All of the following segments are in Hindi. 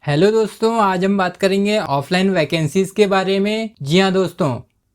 हेलो दोस्तों, आज हम बात करेंगे ऑफलाइन वैकेंसीज के बारे में। जी हाँ दोस्तों,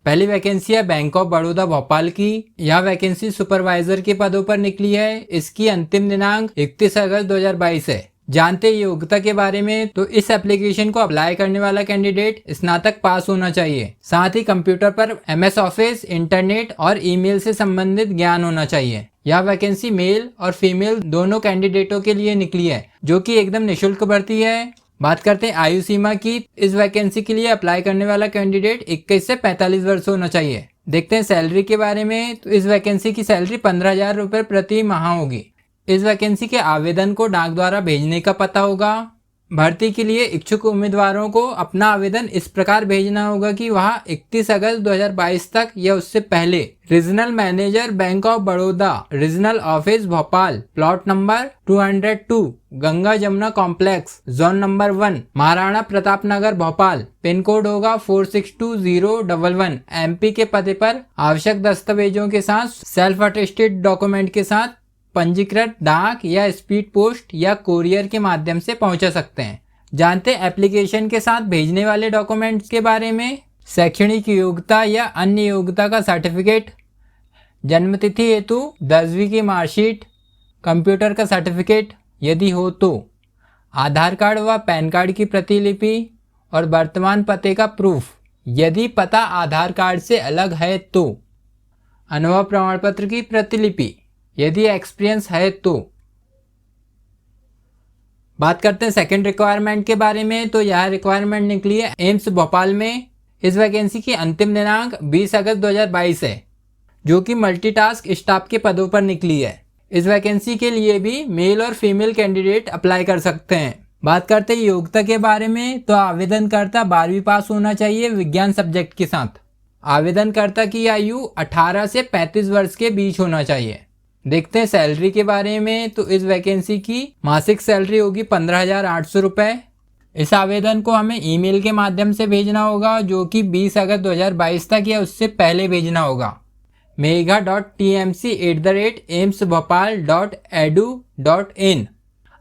पहली वैकेंसी है बैंक ऑफ बड़ौदा भोपाल की। यह वैकेंसी सुपरवाइजर के पदों पर निकली है। इसकी अंतिम दिनांक 31 अगस्त 2022 है। जानते हैं योग्यता के बारे में। तो इस एप्लीकेशन को अप्लाई करने वाला कैंडिडेट स्नातक पास होना चाहिए। साथ ही कंप्यूटर पर MS ऑफिस, इंटरनेट और ईमेल से संबंधित ज्ञान होना चाहिए। यह वैकेंसी मेल और फीमेल दोनों कैंडिडेटों के लिए निकली है, जो कि एकदम निःशुल्क भर्ती है। बात करते हैं आयु सीमा की। इस वैकेंसी के लिए अप्लाई करने वाला कैंडिडेट 21 से 45 वर्ष होना चाहिए। देखते हैं सैलरी के बारे में। तो इस वैकेंसी की सैलरी 15,000 रुपये प्रति माह होगी। इस वैकेंसी के आवेदन को डाक द्वारा भेजने का पता होगा। भर्ती के लिए इच्छुक उम्मीदवारों को अपना आवेदन इस प्रकार भेजना होगा कि वह 31 अगस्त 2022 तक या उससे पहले regional manager bank of Baroda, regional office Bhopal, plot number 202, Ganga Jamuna complex, zone number 1, Maharana Pratap Nagar Bhopal, pin code होगा 462011, MP के पते पर आवश्यक दस्तावेजों के साथ सेल्फ अटेस्टेड डॉक्यूमेंट के साथ पंजीकृत डाक या स्पीड पोस्ट या कोरियर के माध्यम से पहुंचा सकते हैं। जानते हैं एप्लीकेशन के साथ भेजने वाले डॉक्यूमेंट्स के बारे में। शैक्षणिक योग्यता या अन्य योग्यता का सर्टिफिकेट, जन्मतिथि हेतु 10वीं की मार्कशीट, कंप्यूटर का सर्टिफिकेट यदि हो तो, आधार कार्ड व पैन कार्ड की प्रतिलिपि और वर्तमान पते का प्रूफ यदि पता आधार कार्ड से अलग है तो, अनुभव प्रमाण पत्र की प्रतिलिपि यदि एक्सपीरियंस है तो। बात करते हैं सेकंड रिक्वायरमेंट के बारे में। तो यह रिक्वायरमेंट निकली है एम्स भोपाल में। इस वैकेंसी की अंतिम दिनांक 20 अगस्त 2022 है, जो कि मल्टीटास्क स्टाफ के पदों पर निकली है। इस वैकेंसी के लिए भी मेल और फीमेल कैंडिडेट अप्लाई कर सकते हैं। बात करते हैं योग्यता के बारे में। तो आवेदनकर्ता 12वीं पास होना चाहिए विज्ञान सब्जेक्ट के साथ। आवेदनकर्ता की आयु 18 से 35 वर्ष के बीच होना चाहिए। देखते हैं सैलरी के बारे में। तो इस वैकेंसी की मासिक सैलरी होगी 15,800 रुपये। इस आवेदन को हमें ईमेल के माध्यम से भेजना होगा, जो कि 20 अगस्त 2022 तक या उससे पहले भेजना होगा। megha.tmc@amsbhopal.edu.in।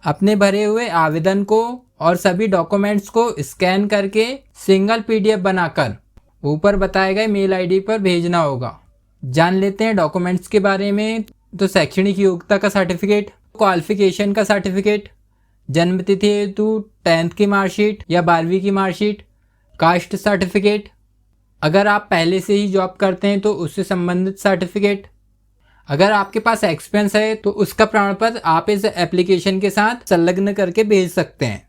अपने भरे हुए आवेदन को और सभी डॉक्यूमेंट्स को स्कैन करके सिंगल PDF बनाकर ऊपर बताए गए मेल ID पर भेजना होगा। जान लेते हैं डॉक्यूमेंट्स के बारे में। तो शैक्षणिक योग्यता का सर्टिफिकेट, क्वालिफिकेशन का सर्टिफिकेट, जन्मतिथि हेतु 10th की मार्कशीट या 12वीं की मार्कशीट, कास्ट सर्टिफिकेट, अगर आप पहले से ही जॉब करते हैं तो उससे संबंधित सर्टिफिकेट, अगर आपके पास एक्सपीरियंस है तो उसका प्रमाण पत्र आप इस एप्लीकेशन के साथ संलग्न करके भेज सकते हैं।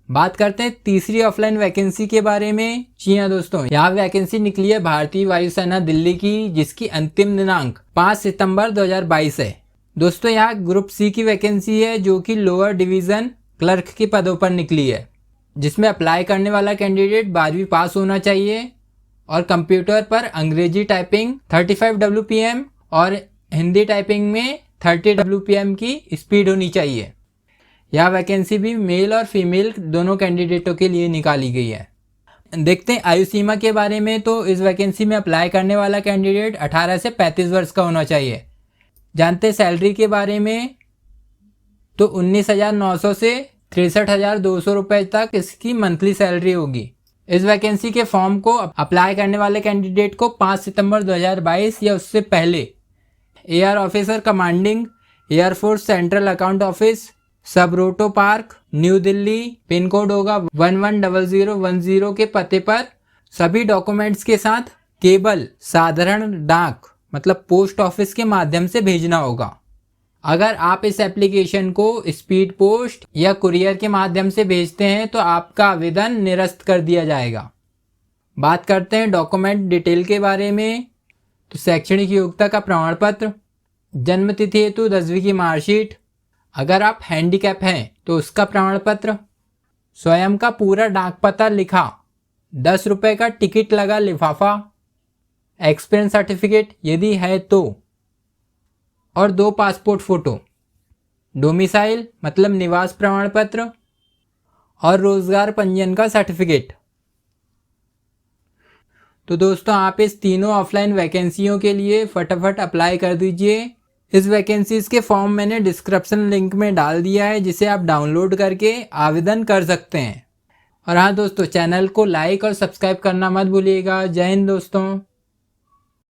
बात करते हैं तीसरी ऑफलाइन वैकेंसी के बारे में। जी हाँ दोस्तों, यहाँ वैकेंसी निकली है भारतीय वायुसेना दिल्ली की, जिसकी अंतिम दिनांक 5 सितंबर 2022 है। दोस्तों यहाँ ग्रुप C की वैकेंसी है, जो कि लोअर डिवीजन क्लर्क के पदों पर निकली है, जिसमें अप्लाई करने वाला कैंडिडेट 12वीं पास होना चाहिए और कंप्यूटर पर अंग्रेजी टाइपिंग 35 WPM और हिंदी टाइपिंग में 30 WPM की स्पीड होनी चाहिए। यह वैकेंसी भी मेल और फीमेल दोनों कैंडिडेटों के लिए निकाली गई है। देखते हैं आयु सीमा के बारे में। तो इस वैकेंसी में अप्लाई करने वाला कैंडिडेट 18 से 35 वर्ष का होना चाहिए। जानते हैं सैलरी के बारे में। तो 19,900 से 63,200 रुपये तक इसकी मंथली सैलरी होगी। इस वैकेंसी के फॉर्म को अप्लाई करने वाले कैंडिडेट को 5 सितंबर 2022 या उससे पहले air officer commanding air force central account office, Subroto park, New Delhi, pin code होगा 110010 के पते पर सभी डॉक्यूमेंट्स के साथ केवल साधारण डाक मतलब पोस्ट ऑफिस के माध्यम से भेजना होगा। अगर आप इस एप्लीकेशन को स्पीड पोस्ट या कुरियर के माध्यम से भेजते हैं तो आपका आवेदन निरस्त कर दिया जाएगा। बात करते हैं डॉक्यूमेंट डिटेल के बारे में। तो शैक्षणिक योग्यता का प्रमाण पत्र, जन्मतिथि हेतु 10वीं की मार्कशीट, अगर आप हैंडीकैप हैं तो उसका प्रमाण पत्र, स्वयं का पूरा डाक पता लिखा, 10 रुपये का टिकट लगा लिफाफा, एक्सपीरियंस सर्टिफिकेट यदि है तो, और 2 पासपोर्ट फोटो, डोमिसाइल मतलब निवास प्रमाण पत्र और रोजगार पंजीयन का सर्टिफिकेट। तो दोस्तों आप इस तीनों ऑफलाइन वैकेंसियों के लिए फटाफट अप्लाई कर दीजिए। इस वैकेंसीज के फॉर्म मैंने डिस्क्रिप्शन लिंक में डाल दिया है, जिसे आप डाउनलोड करके आवेदन कर सकते हैं। और हाँ दोस्तों, चैनल को लाइक और सब्सक्राइब करना मत भूलिएगा। जय हिंद दोस्तों।